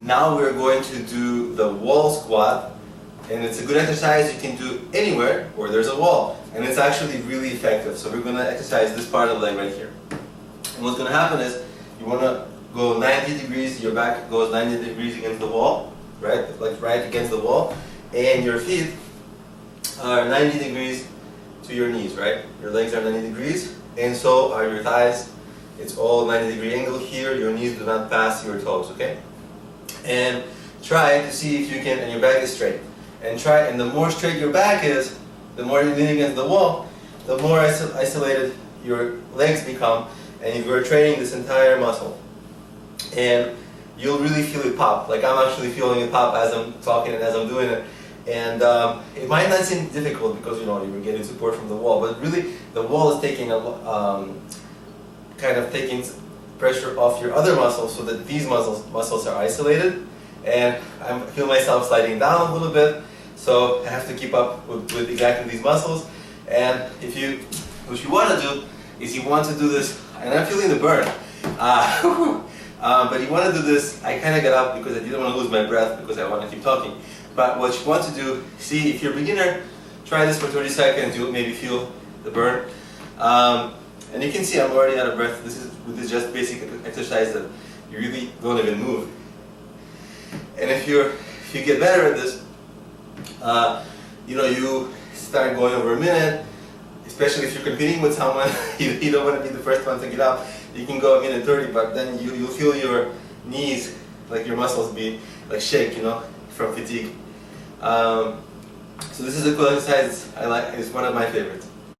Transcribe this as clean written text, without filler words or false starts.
Now we're going to do the wall squat, and it's a good exercise you can do anywhere where there's a wall, and it's actually really effective. So we're going to exercise this part of the leg right here. And what's going to happen is you want to go 90 degrees, your back goes 90 degrees against the wall, right? Like right against the wall, and your feet are 90 degrees to your knees, right? Your legs are 90 degrees, and so are your thighs. It's all 90-degree angle here. Your knees do not pass your toes, okay? And try to see if you can, and your back is straight. And the more straight your back is, the more you lean against the wall, the more isolated your legs become, and you're training this entire muscle. And you'll really feel it pop. Like I'm actually feeling it pop as I'm talking and as I'm doing it. And it might not seem difficult because you're getting support from the wall, but really the wall is taking kind of taking pressure off your other muscles so that these muscles are isolated. And I feel myself sliding down a little bit, so I have to keep up with exactly these muscles. And what you want to do is you want to do this, and I'm feeling the burn. But you want to do this, I kind of got up because I didn't want to lose my breath because I want to keep talking. But what you want to do, see if you're a beginner, try this for 30 seconds, you'll maybe feel the burn. And you can see I'm already out of breath. This is just basic exercise that you really don't even move. And if you get better at this, you start going over a minute, especially if you're competing with someone, you don't want to be the first one to get up. You can go a minute 30, but then you'll feel your knees, like your muscles be like shake, from fatigue. So this is a cool exercise I like. It's one of my favorites.